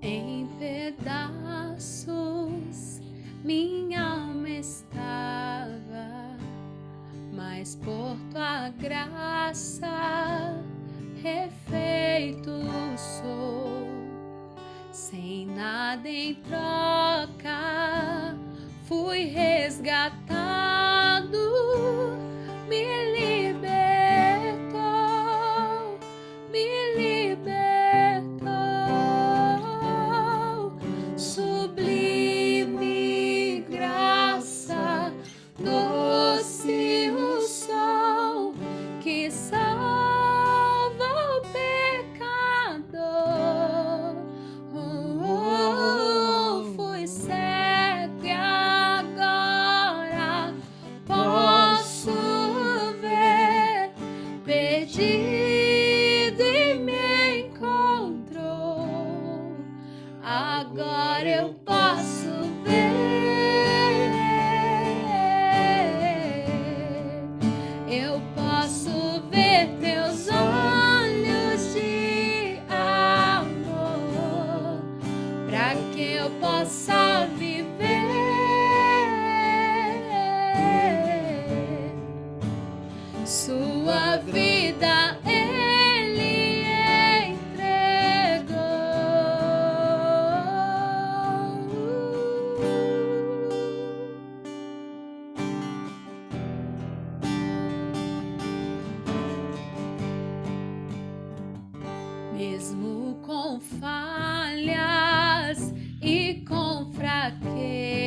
Em pedaços minha alma estava, mas por tua graça refeito sou. Sem nada em troca fui resgatado, me libertou, me libertou. Sublime graça, doce o som que salva o pecador. Fui cego e agora posso ver, perdido e me encontrou. Agora eu posso ver, eu posso ver teus olhos de amor, para que eu possa viver sua vida. Ele entregou. Mesmo com falhas e com fraquezas,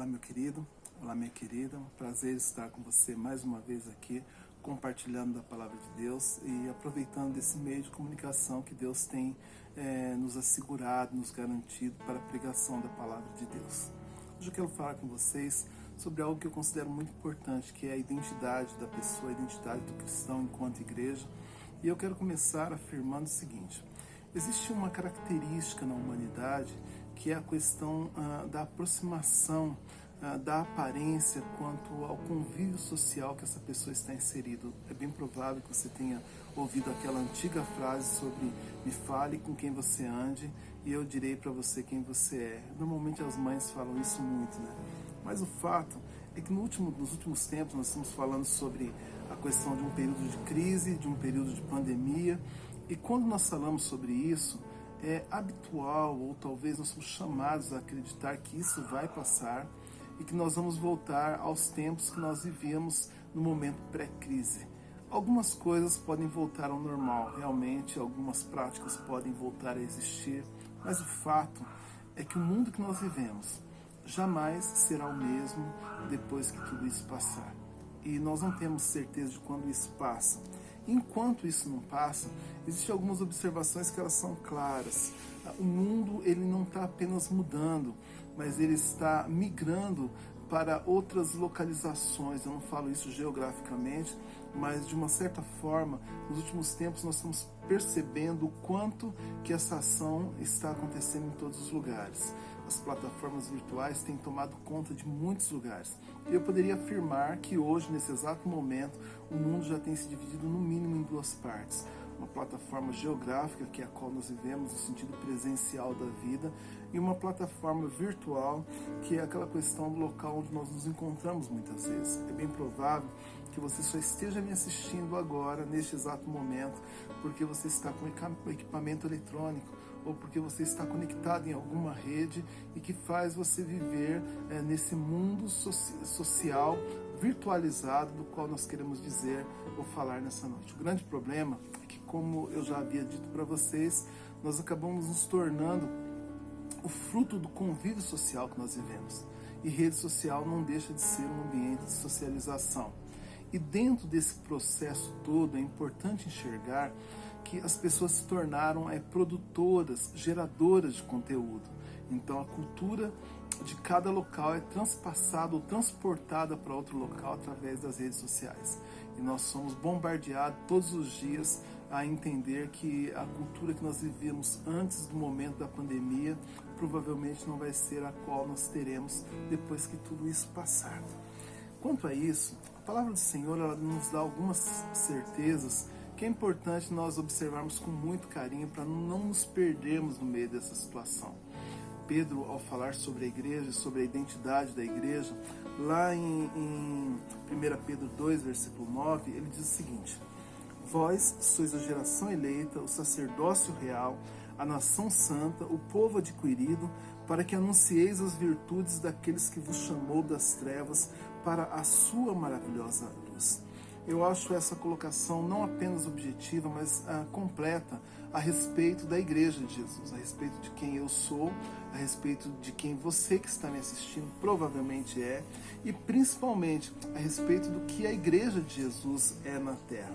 Olá, meu querido, olá, minha querida, um prazer estar com você mais uma vez aqui, compartilhando da Palavra de Deus e aproveitando desse meio de comunicação que Deus tem nos assegurado, nos garantido para a pregação da Palavra de Deus. Hoje eu quero falar com vocês sobre algo que eu considero muito importante, que é a identidade da pessoa, a identidade do cristão enquanto igreja. E eu quero começar afirmando o seguinte: existe uma característica na humanidade que é a questão da aproximação, da aparência quanto ao convívio social que essa pessoa está inserida. É bem provável que você tenha ouvido aquela antiga frase sobre me fale com quem você ande e eu direi para você quem você é. Normalmente as mães falam isso muito, né? Mas o fato é que nos últimos tempos nós estamos falando sobre a questão de um período de crise, de um período de pandemia, e quando nós falamos sobre isso, é habitual, ou talvez nós somos chamados a acreditar que isso vai passar e que nós vamos voltar aos tempos que nós vivíamos no momento pré-crise. Algumas coisas podem voltar ao normal, realmente, algumas práticas podem voltar a existir, mas o fato é que o mundo que nós vivemos jamais será o mesmo depois que tudo isso passar. E nós não temos certeza de quando isso passa. Enquanto isso não passa, existem algumas observações que elas são claras. O mundo ele não está apenas mudando, mas ele está migrando para outras localizações. Eu não falo isso geograficamente, mas de uma certa forma, nos últimos tempos nós estamos percebendo o quanto que essa ação está acontecendo em todos os lugares. As plataformas virtuais têm tomado conta de muitos lugares. Eu poderia afirmar que hoje, nesse exato momento, o mundo já tem se dividido no mínimo em duas partes. Uma plataforma geográfica, que é a qual nós vivemos no sentido presencial da vida, e uma plataforma virtual, que é aquela questão do local onde nós nos encontramos muitas vezes. É bem provável que você só esteja me assistindo agora, neste exato momento, porque você está com equipamento eletrônico, ou porque você está conectado em alguma rede e que faz você viver nesse mundo social virtualizado do qual nós queremos dizer ou falar nessa noite. O grande problema é que, como eu já havia dito para vocês, nós acabamos nos tornando o fruto do convívio social que nós vivemos. E rede social não deixa de ser um ambiente de socialização. E dentro desse processo todo é importante enxergar que as pessoas se tornaram produtoras, geradoras de conteúdo. Então a cultura de cada local é transpassada ou transportada para outro local através das redes sociais. E nós somos bombardeados todos os dias a entender que a cultura que nós vivíamos antes do momento da pandemia provavelmente não vai ser a qual nós teremos depois que tudo isso passar. Quanto a isso, a palavra do Senhor ela nos dá algumas certezas que é importante nós observarmos com muito carinho para não nos perdermos no meio dessa situação. Pedro, ao falar sobre a igreja, sobre a identidade da igreja, lá em 1 Pedro 2, versículo 9, ele diz o seguinte: vós sois a geração eleita, o sacerdócio real, a nação santa, o povo adquirido, para que anuncieis as virtudes daqueles que vos chamou das trevas para a sua maravilhosa luz. Eu acho essa colocação não apenas objetiva, mas completa a respeito da Igreja de Jesus, a respeito de quem eu sou, a respeito de quem você que está me assistindo provavelmente é, e principalmente a respeito do que a Igreja de Jesus é na Terra.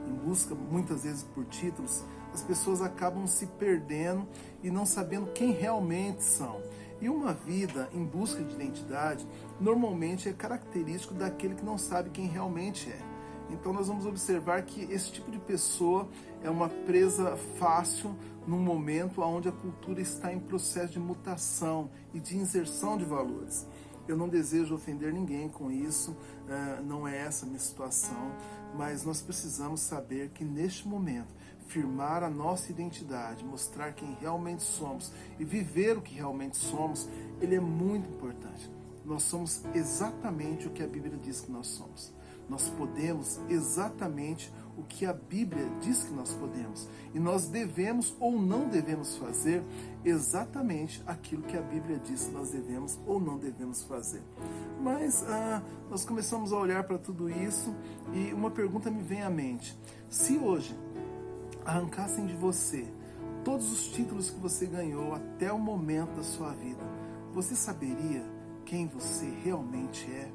Em busca, muitas vezes por títulos, as pessoas acabam se perdendo e não sabendo quem realmente são. E uma vida em busca de identidade, normalmente é característico daquele que não sabe quem realmente é. Então nós vamos observar que esse tipo de pessoa é uma presa fácil num momento onde a cultura está em processo de mutação e de inserção de valores. Eu não desejo ofender ninguém com isso, não é essa a minha situação, mas nós precisamos saber que neste momento, firmar a nossa identidade, mostrar quem realmente somos e viver o que realmente somos, ele é muito importante. Nós somos exatamente o que a Bíblia diz que nós somos. Nós podemos exatamente o que a Bíblia diz que nós podemos. E nós devemos ou não devemos fazer exatamente aquilo que a Bíblia diz que nós devemos ou não devemos fazer. Mas nós começamos a olhar para tudo isso e uma pergunta me vem à mente. Se hoje arrancassem de você todos os títulos que você ganhou até o momento da sua vida, você saberia quem você realmente é?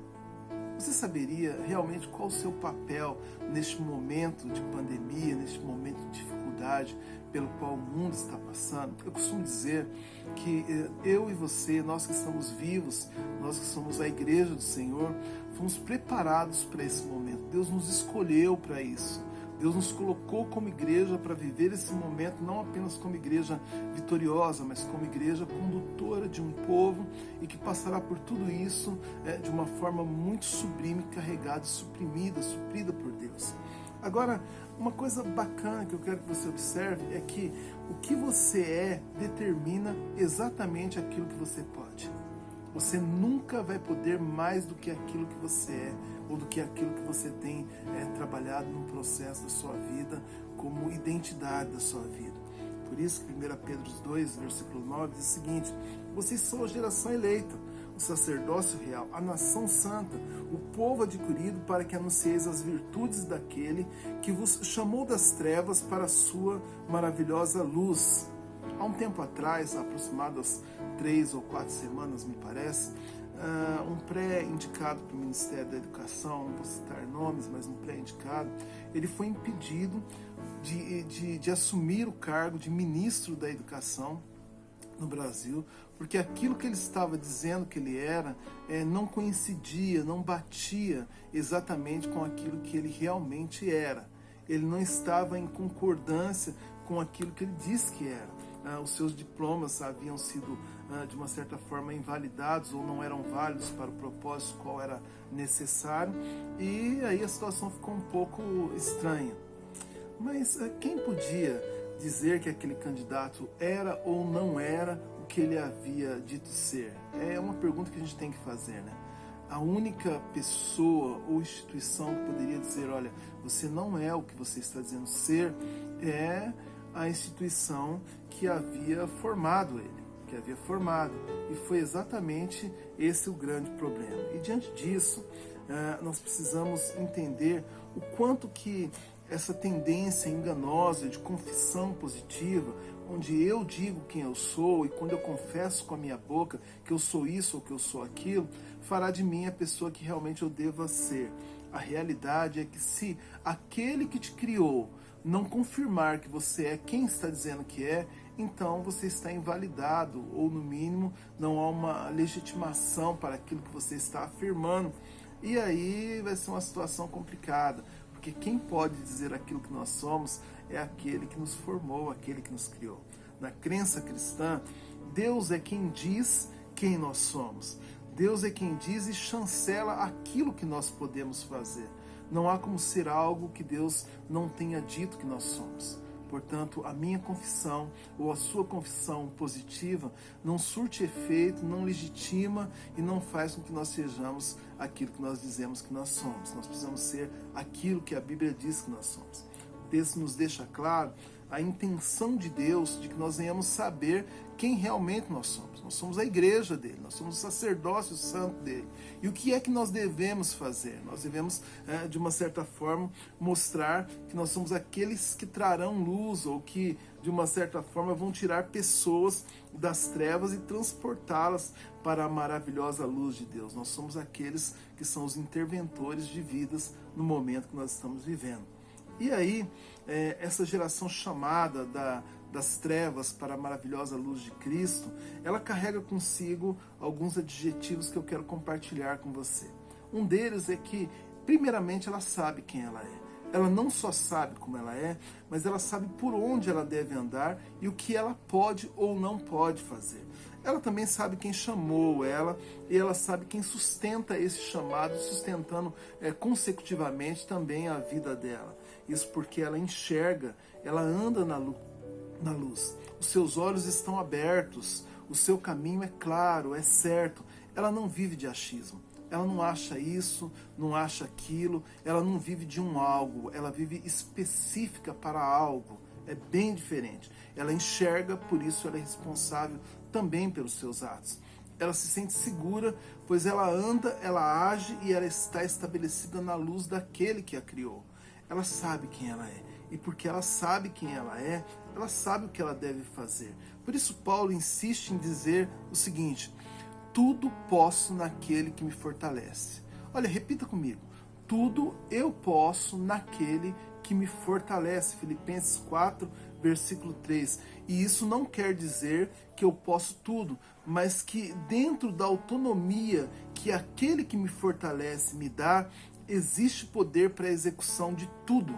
Você saberia realmente qual o seu papel neste momento de pandemia, neste momento de dificuldade pelo qual o mundo está passando? Eu costumo dizer que eu e você, nós que estamos vivos, nós que somos a igreja do Senhor, fomos preparados para esse momento. Deus nos escolheu para isso. Deus nos colocou como igreja para viver esse momento, não apenas como igreja vitoriosa, mas como igreja condutora de um povo e que passará por tudo isso de uma forma muito sublime, carregada, suprida por Deus. Agora, uma coisa bacana que eu quero que você observe é que o que você é determina exatamente aquilo que você pode. Você nunca vai poder mais do que aquilo que você é, ou do que aquilo que você tem trabalhado no processo da sua vida, como identidade da sua vida. Por isso que 1 Pedro 2, versículo 9, diz o seguinte: vocês são a geração eleita, o sacerdócio real, a nação santa, o povo adquirido para que anuncieis as virtudes daquele que vos chamou das trevas para a sua maravilhosa luz. Há um tempo atrás, aproximadas 3 ou 4 semanas, me parece, um pré-indicado para o Ministério da Educação, não vou citar nomes, mas um pré-indicado, ele foi impedido de assumir o cargo de ministro da Educação no Brasil, porque aquilo que ele estava dizendo que ele era não coincidia, não batia exatamente com aquilo que ele realmente era. Ele não estava em concordância com aquilo que ele disse que era. Os seus diplomas haviam sido, de uma certa forma, invalidados ou não eram válidos para o propósito qual era necessário, e aí a situação ficou um pouco estranha. Mas quem podia dizer que aquele candidato era ou não era o que ele havia dito ser? É uma pergunta que a gente tem que fazer, né? A única pessoa ou instituição que poderia dizer, olha, você não é o que você está dizendo ser, é a instituição que havia formado ele, e foi exatamente esse o grande problema. E diante disso, nós precisamos entender o quanto que essa tendência enganosa de confissão positiva, onde eu digo quem eu sou e quando eu confesso com a minha boca que eu sou isso ou que eu sou aquilo, fará de mim a pessoa que realmente eu deva ser. A realidade é que se aquele que te criou não confirmar que você é quem está dizendo que é, então você está invalidado, ou no mínimo não há uma legitimação para aquilo que você está afirmando. E aí vai ser uma situação complicada, porque quem pode dizer aquilo que nós somos é aquele que nos formou, aquele que nos criou. Na crença cristã, Deus é quem diz quem nós somos. Deus é quem diz e chancela aquilo que nós podemos fazer. Não há como ser algo que Deus não tenha dito que nós somos. Portanto, a minha confissão ou a sua confissão positiva não surte efeito, não legitima e não faz com que nós sejamos aquilo que nós dizemos que nós somos. Nós precisamos ser aquilo que a Bíblia diz que nós somos. O texto nos deixa claro a intenção de Deus de que nós venhamos saber quem realmente nós somos. Nós somos a igreja dele, nós somos o sacerdócio santo dele. E o que é que nós devemos fazer? Nós devemos, de uma certa forma, mostrar que nós somos aqueles que trarão luz ou que, de uma certa forma, vão tirar pessoas das trevas e transportá-las para a maravilhosa luz de Deus. Nós somos aqueles que são os interventores de vidas no momento que nós estamos vivendo. E aí, essa geração chamada das trevas para a maravilhosa luz de Cristo, ela carrega consigo alguns adjetivos que eu quero compartilhar com você. Um deles é que, primeiramente, ela sabe quem ela é. Ela não só sabe como ela é, mas ela sabe por onde ela deve andar e o que ela pode ou não pode fazer. Ela também sabe quem chamou ela e ela sabe quem sustenta esse chamado, sustentando consecutivamente também a vida dela. Isso porque ela enxerga, ela anda na luz. Os seus olhos estão abertos, o seu caminho é claro, é certo. Ela não vive de achismo. Ela não acha isso, não acha aquilo, ela não vive de um algo, ela vive específica para algo. É bem diferente. Ela enxerga, por isso ela é responsável também pelos seus atos. Ela se sente segura, pois ela anda, ela age e ela está estabelecida na luz daquele que a criou. Ela sabe quem ela é. E porque ela sabe quem ela sabe o que ela deve fazer. Por isso Paulo insiste em dizer o seguinte: tudo posso naquele que me fortalece. Olha, repita comigo. Tudo eu posso naquele que me fortalece. Filipenses 4, versículo 3. E isso não quer dizer que eu posso tudo, mas que dentro da autonomia que aquele que me fortalece me dá, existe poder para a execução de tudo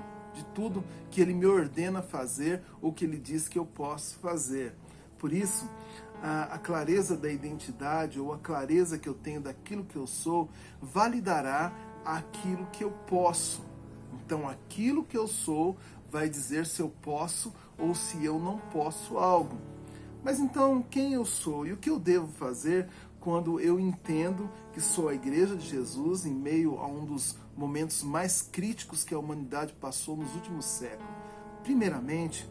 que ele me ordena fazer ou que ele diz que eu posso fazer. Por isso, a clareza da identidade ou a clareza que eu tenho daquilo que eu sou validará aquilo que eu posso. Então, aquilo que eu sou vai dizer se eu posso ou se eu não posso algo. Mas então, quem eu sou e o que eu devo fazer quando eu entendo que sou a Igreja de Jesus em meio a um dos momentos mais críticos que a humanidade passou nos últimos séculos? Primeiramente,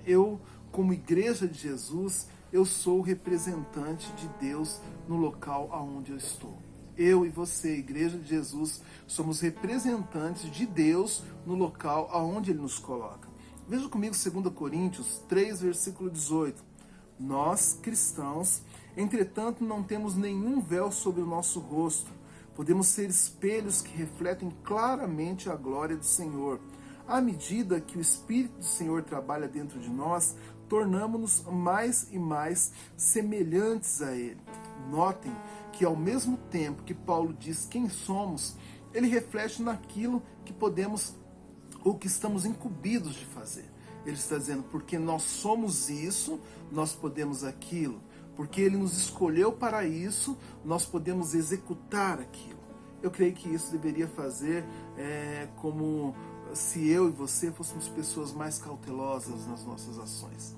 eu, como Igreja de Jesus, eu sou o representante de Deus no local aonde eu estou. Eu e você, Igreja de Jesus, somos representantes de Deus no local aonde Ele nos coloca. Veja comigo 2 Coríntios 3, versículo 18. Nós, cristãos, entretanto, não temos nenhum véu sobre o nosso rosto. Podemos ser espelhos que refletem claramente a glória do Senhor. À medida que o Espírito do Senhor trabalha dentro de nós, tornamos-nos mais e mais semelhantes a Ele. Notem que ao mesmo tempo que Paulo diz quem somos, ele reflete naquilo que podemos ou que estamos incumbidos de fazer. Ele está dizendo, porque nós somos isso, nós podemos aquilo. Porque Ele nos escolheu para isso, nós podemos executar aquilo. Eu creio que isso deveria fazer como se eu e você fôssemos pessoas mais cautelosas nas nossas ações.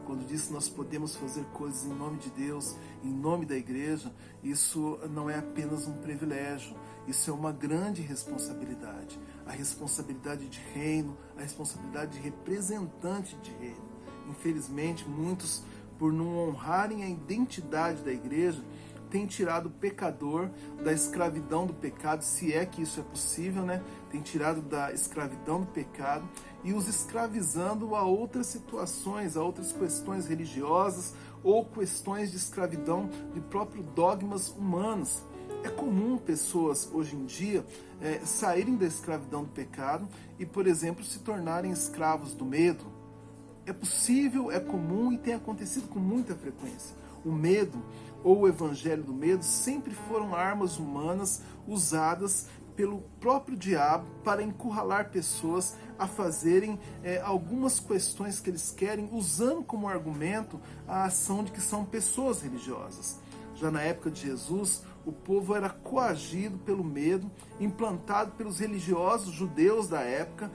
Quando diz que nós podemos fazer coisas em nome de Deus, em nome da igreja, isso não é apenas um privilégio, isso é uma grande responsabilidade. A responsabilidade de reino, a responsabilidade de representante de reino. Infelizmente, muitos, por não honrarem a identidade da igreja, têm tirado o pecador da escravidão do pecado, se é que isso é possível, né? Tem tirado da escravidão do pecado e os escravizando a outras situações, a outras questões religiosas ou questões de escravidão de próprios dogmas humanos. É comum pessoas hoje em dia saírem da escravidão do pecado e, por exemplo, se tornarem escravos do medo. É possível, é comum e tem acontecido com muita frequência. O medo ou o evangelho do medo sempre foram armas humanas usadas pelo próprio diabo para encurralar pessoas a fazerem algumas questões que eles querem, usando como argumento a ação de que são pessoas religiosas. Já na época de Jesus, o povo era coagido pelo medo, implantado pelos religiosos judeus da época,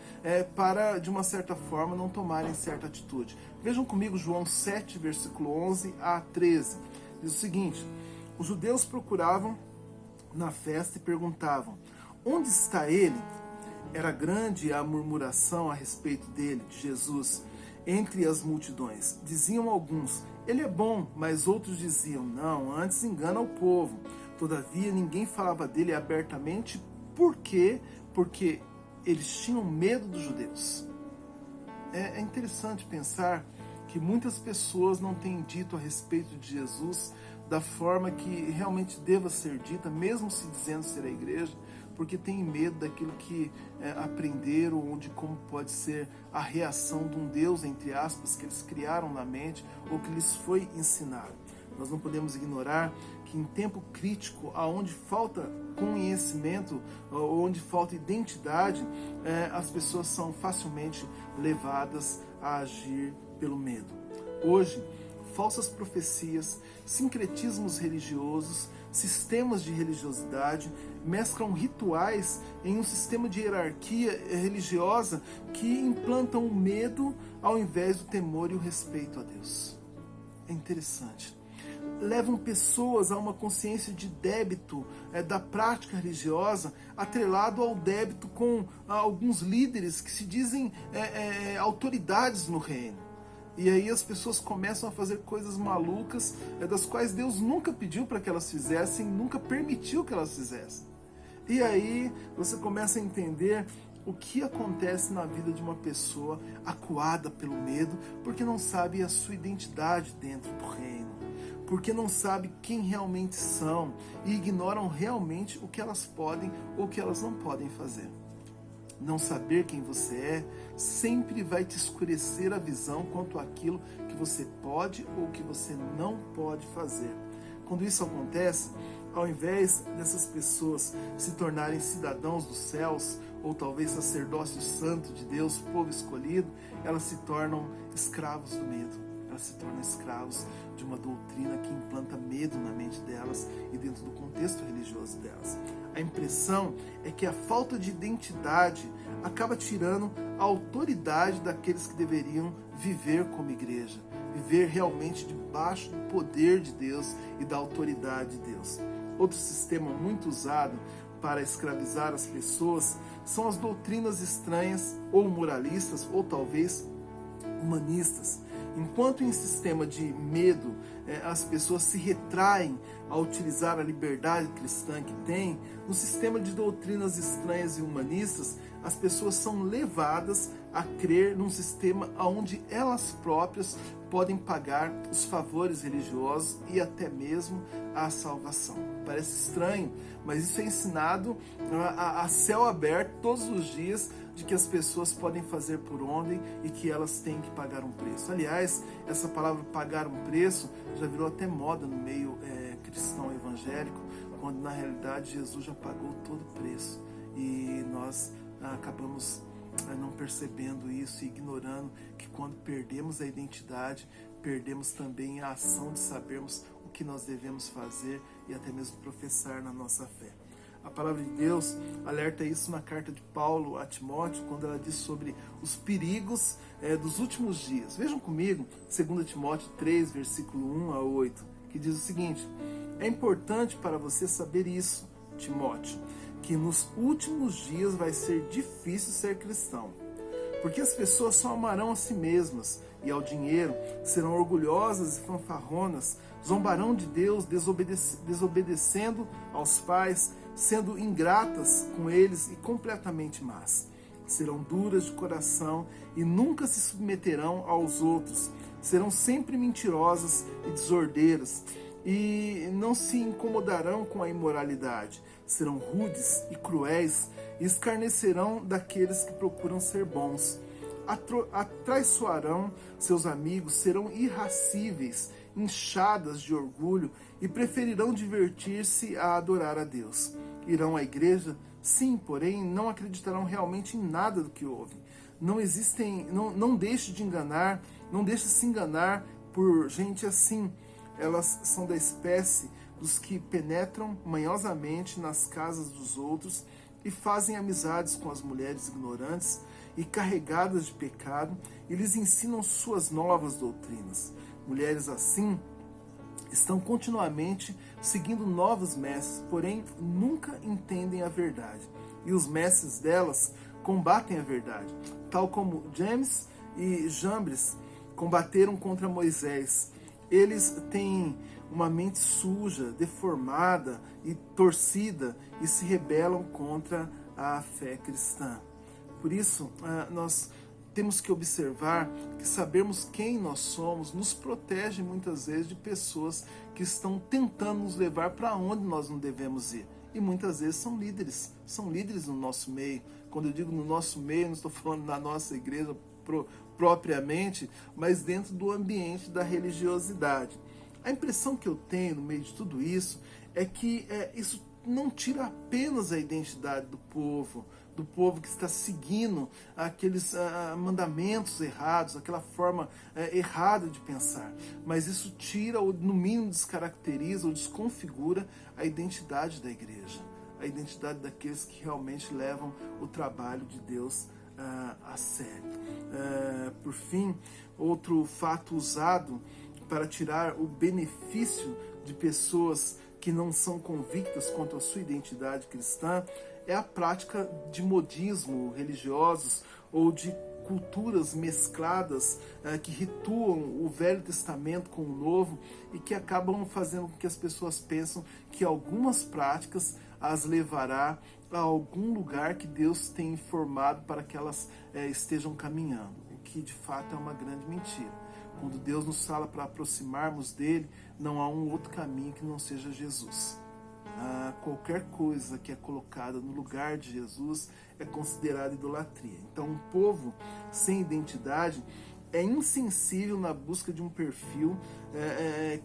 para, de uma certa forma, não tomarem certa atitude. Vejam comigo João 7, versículo 11 a 13. Diz o seguinte: os judeus procuravam na festa e perguntavam, onde está ele? Era grande a murmuração a respeito dele, de Jesus, entre as multidões. Diziam alguns, ele é bom, mas outros diziam, não, antes engana o povo. Todavia, ninguém falava dele abertamente. Por quê? Porque eles tinham medo dos judeus. É interessante pensar que muitas pessoas não têm dito a respeito de Jesus da forma que realmente deva ser dita, mesmo se dizendo ser a igreja, porque têm medo daquilo que aprenderam ou de como pode ser a reação de um Deus, entre aspas, que eles criaram na mente ou que lhes foi ensinado. Nós não podemos ignorar que em tempo crítico, onde falta conhecimento, onde falta identidade, as pessoas são facilmente levadas a agir pelo medo. Hoje, falsas profecias, sincretismos religiosos, sistemas de religiosidade mesclam rituais em um sistema de hierarquia religiosa que implantam o medo ao invés do temor e o respeito a Deus. É interessante. Levam pessoas a uma consciência de débito da prática religiosa, atrelado ao débito com alguns líderes que se dizem autoridades no reino. E aí as pessoas começam a fazer coisas malucas, das quais Deus nunca pediu para que elas fizessem, nunca permitiu que elas fizessem. E aí você começa a entender o que acontece na vida de uma pessoa acuada pelo medo, porque não sabe a sua identidade dentro do reino. porque não sabem quem realmente são e ignoram realmente o que elas podem ou o que elas não podem fazer. Não saber quem você é sempre vai te escurecer a visão quanto àquilo que você pode ou que você não pode fazer. Quando isso acontece, ao invés dessas pessoas se tornarem cidadãos dos céus, ou talvez sacerdócio santo de Deus, povo escolhido, elas se tornam escravos do medo. Elas se tornam escravos de uma doutrina que implanta medo na mente delas e dentro do contexto religioso delas. A impressão é que a falta de identidade acaba tirando a autoridade daqueles que deveriam viver como igreja, viver realmente debaixo do poder de Deus e da autoridade de Deus. Outro sistema muito usado para escravizar as pessoas são as doutrinas estranhas ou moralistas ou talvez humanistas. Enquanto em sistema de medo as pessoas se retraem a utilizar a liberdade cristã que têm, no sistema de doutrinas estranhas e humanistas, as pessoas são levadas a crer num sistema onde elas próprias podem pagar os favores religiosos e até mesmo a salvação. Parece estranho, mas isso é ensinado a céu aberto todos os dias, de que as pessoas podem fazer por onde e que elas têm que pagar um preço. Aliás, essa palavra pagar um preço já virou até moda no meio cristão evangélico, quando na realidade Jesus já pagou todo o preço e nós acabamos não percebendo isso e ignorando que quando perdemos a identidade, perdemos também a ação de sabermos o que nós devemos fazer e até mesmo professar na nossa fé. A palavra de Deus alerta isso na carta de Paulo a Timóteo, quando ela diz sobre os perigos dos últimos dias. Vejam comigo, 2 Timóteo 3, versículo 1 a 8, que diz o seguinte: é importante para você saber isso, Timóteo, que nos últimos dias vai ser difícil ser cristão, porque as pessoas só amarão a si mesmas e ao dinheiro, serão orgulhosas e fanfarronas, zombarão de Deus, desobedecendo aos pais, sendo ingratas com eles e completamente más. Serão duras de coração e nunca se submeterão aos outros. Serão sempre mentirosas e desordeiras e não se incomodarão com a imoralidade. Serão rudes e cruéis e escarnecerão daqueles que procuram ser bons. Atraiçoarão seus amigos, serão irascíveis, inchadas de orgulho e preferirão divertir-se a adorar a Deus. Irão à igreja? Sim, porém não acreditarão realmente em nada do que ouvem. Não deixe de enganar, não deixe de se enganar por gente assim. Elas são da espécie dos que penetram manhosamente nas casas dos outros e fazem amizades com as mulheres ignorantes e carregadas de pecado e lhes ensinam suas novas doutrinas. Mulheres assim estão continuamente seguindo novos mestres, porém nunca entendem a verdade. E os mestres delas combatem a verdade, tal como James e Jambres combateram contra Moisés. Eles têm uma mente suja, deformada e torcida e se rebelam contra a fé cristã. Por isso, nós temos que observar que sabermos quem nós somos nos protege muitas vezes de pessoas que estão tentando nos levar para onde nós não devemos ir. E muitas vezes são líderes no nosso meio. Quando eu digo no nosso meio, não estou falando na nossa igreja propriamente, mas dentro do ambiente da religiosidade. A impressão que eu tenho no meio de tudo isso é que isso não tira apenas a identidade do povo que está seguindo aqueles mandamentos errados, aquela forma errada de pensar, mas isso tira ou no mínimo descaracteriza ou desconfigura a identidade da igreja, a identidade daqueles que realmente levam o trabalho de Deus a sério. Por fim, outro fato usado para tirar o benefício de pessoas que não são convictas quanto à sua identidade cristã é a prática de modismo religiosos ou de culturas mescladas que rituam o Velho Testamento com o Novo e que acabam fazendo com que as pessoas pensam que algumas práticas as levará a algum lugar que Deus tem informado para que elas estejam caminhando, o que de fato é uma grande mentira. Quando Deus nos fala para aproximarmos dele, não há um outro caminho que não seja Jesus. Qualquer coisa que é colocada no lugar de Jesus é considerada idolatria. Então, um povo sem identidade é insensível na busca de um perfil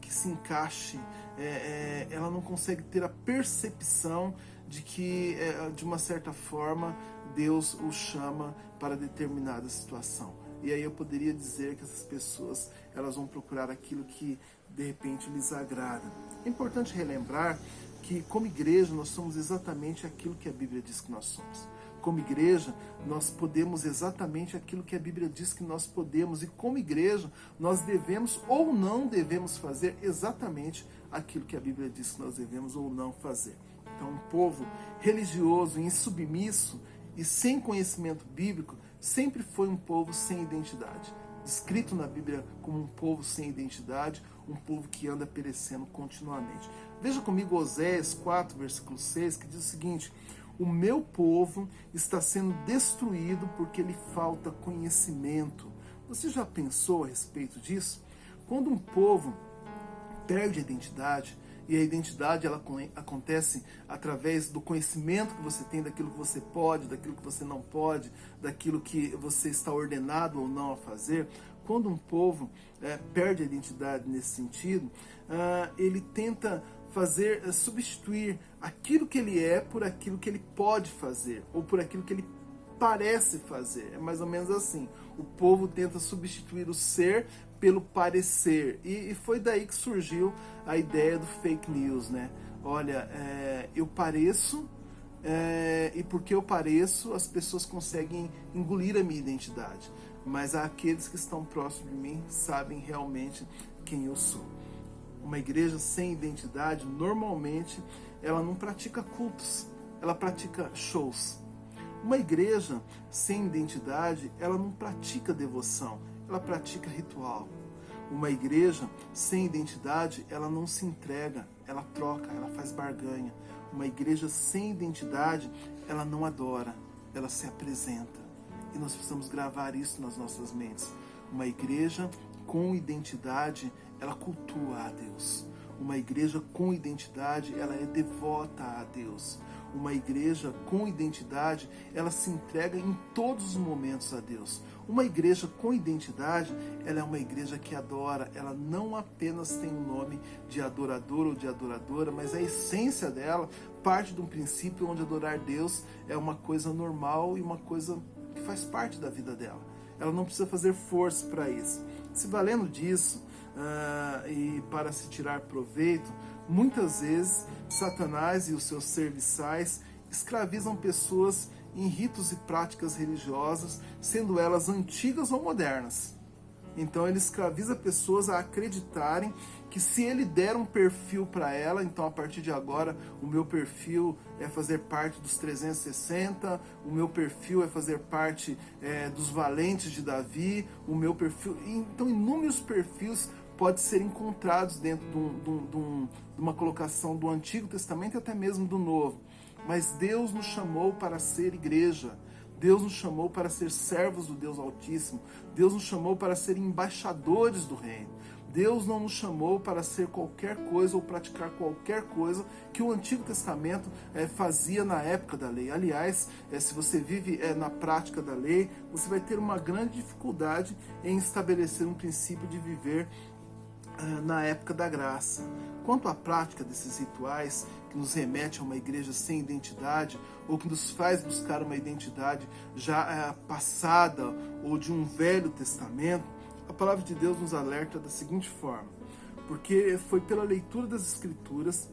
que se encaixe. Ela não consegue ter a percepção de que, de uma certa forma, Deus o chama para determinada situação. E aí eu poderia dizer que essas pessoas, elas vão procurar aquilo que de repente lhes agrada. É importante relembrar que, como igreja, nós somos exatamente aquilo que a Bíblia diz que nós somos. Como igreja, nós podemos exatamente aquilo que a Bíblia diz que nós podemos. E como igreja, nós devemos ou não devemos fazer exatamente aquilo que a Bíblia diz que nós devemos ou não fazer. Então, um povo religioso, insubmisso e sem conhecimento bíblico sempre foi um povo sem identidade. Descrito na Bíblia como um povo sem identidade, um povo que anda perecendo continuamente. Veja comigo Oséias 4, versículo 6, que diz o seguinte: o meu povo está sendo destruído porque lhe falta conhecimento. Você já pensou a respeito disso? Quando um povo perde a identidade, e a identidade ela acontece através do conhecimento que você tem daquilo que você pode, daquilo que você não pode, daquilo que você está ordenado ou não a fazer. Quando um povo perde a identidade nesse sentido, ele tenta substituir aquilo que ele é por aquilo que ele pode fazer, ou por aquilo que ele parece fazer. É mais ou menos assim. O povo tenta substituir o ser pelo parecer. E foi daí que surgiu a ideia do fake news, né? Olha, eu pareço, e porque eu pareço, as pessoas conseguem engolir a minha identidade. Mas aqueles que estão próximos de mim sabem realmente quem eu sou. Uma igreja sem identidade, normalmente, ela não pratica cultos, ela pratica shows. Uma igreja sem identidade, ela não pratica devoção, ela pratica ritual. Uma igreja sem identidade, ela não se entrega, ela troca, ela faz barganha. Uma igreja sem identidade, ela não adora, ela se apresenta. E nós precisamos gravar isso nas nossas mentes. Uma igreja com identidade, ela cultua a Deus. Uma igreja com identidade, ela é devota a Deus. Uma igreja com identidade, ela se entrega em todos os momentos a Deus. Uma igreja com identidade, ela é uma igreja que adora. Ela não apenas tem o nome de adorador ou de adoradora, mas a essência dela parte de um princípio onde adorar Deus é uma coisa normal e uma coisa que faz parte da vida dela. Ela não precisa fazer força para isso. Se valendo disso, e para se tirar proveito, muitas vezes Satanás e os seus serviçais escravizam pessoas em ritos e práticas religiosas, sendo elas antigas ou modernas. Então ele escraviza pessoas a acreditarem que se ele der um perfil para ela, então a partir de agora o meu perfil é fazer parte dos 360, o meu perfil é fazer parte dos valentes de Davi, o meu perfil... Então inúmeros perfis podem ser encontrados dentro de uma colocação do Antigo Testamento e até mesmo do Novo. Mas Deus nos chamou para ser igreja. Deus nos chamou para ser servos do Deus Altíssimo. Deus nos chamou para ser embaixadores do reino. Deus não nos chamou para ser qualquer coisa ou praticar qualquer coisa que o Antigo Testamento fazia na época da lei. Aliás, se você vive na prática da lei, você vai ter uma grande dificuldade em estabelecer um princípio de viver na época da graça. Quanto à prática desses rituais que nos remete a uma igreja sem identidade ou que nos faz buscar uma identidade já passada ou de um Velho Testamento, a palavra de Deus nos alerta da seguinte forma: porque foi pela leitura das Escrituras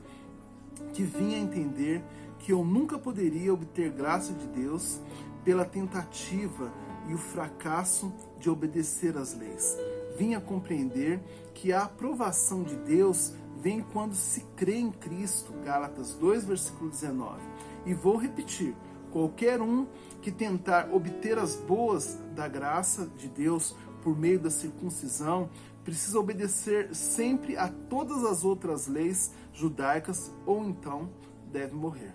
que vim a entender que eu nunca poderia obter graça de Deus pela tentativa e o fracasso de obedecer às leis. Vim a compreender que a aprovação de Deus vem quando se crê em Cristo, Gálatas 2, versículo 19. E vou repetir: qualquer um que tentar obter as boas da graça de Deus por meio da circuncisão precisa obedecer sempre a todas as outras leis judaicas ou então deve morrer.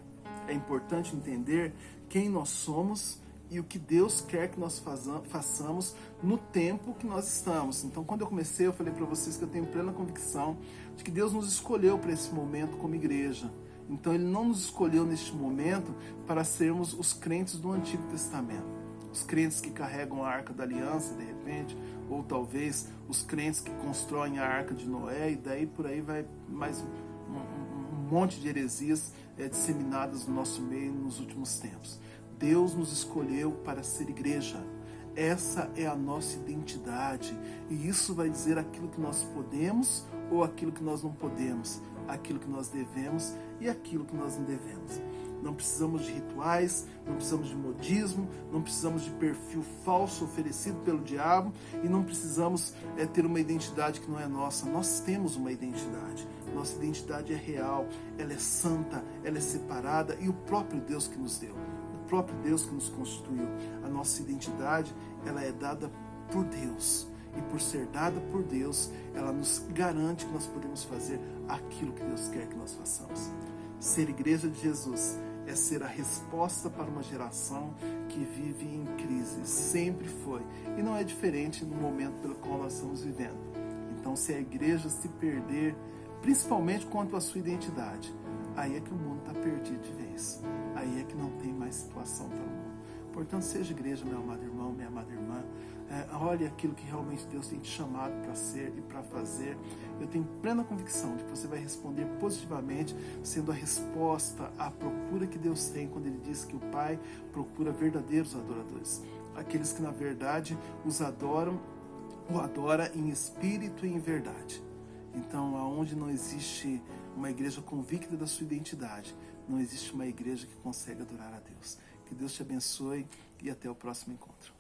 É importante entender quem nós somos e o que Deus quer que nós façamos no tempo que nós estamos. Então, quando eu comecei, eu falei para vocês que eu tenho plena convicção de que Deus nos escolheu para esse momento como igreja. Então, Ele não nos escolheu neste momento para sermos os crentes do Antigo Testamento. Os crentes que carregam a Arca da Aliança, de repente, ou talvez os crentes que constroem a Arca de Noé, e daí por aí vai mais um monte de heresias disseminadas no nosso meio nos últimos tempos. Deus nos escolheu para ser igreja. Essa é a nossa identidade. E isso vai dizer aquilo que nós podemos ou aquilo que nós não podemos, aquilo que nós devemos e aquilo que nós não devemos. Não precisamos de rituais, não precisamos de modismo, não precisamos de perfil falso oferecido pelo diabo e não precisamos ter uma identidade que não é nossa. Nós temos uma identidade. Nossa identidade é real, ela é santa, ela é separada e o próprio Deus que nos deu. O próprio Deus que nos constituiu. A nossa identidade, ela é dada por Deus. E por ser dada por Deus, ela nos garante que nós podemos fazer aquilo que Deus quer que nós façamos. Ser igreja de Jesus é ser a resposta para uma geração que vive em crise. Sempre foi. E não é diferente no momento pelo qual nós estamos vivendo. Então, se a igreja se perder, principalmente quanto à sua identidade, aí é que o mundo está perdido de vez. Aí é que não tem mais situação para o mundo. Portanto, seja igreja, meu amado irmão, minha amada irmã. Olhe aquilo que realmente Deus tem te chamado para ser e para fazer. Eu tenho plena convicção de que você vai responder positivamente, sendo a resposta à procura que Deus tem quando Ele diz que o Pai procura verdadeiros adoradores. Aqueles que, na verdade, o adora em espírito e em verdade. Então, aonde não existe uma igreja convicta da sua identidade, não existe uma igreja que consegue adorar a Deus. Que Deus te abençoe e até o próximo encontro.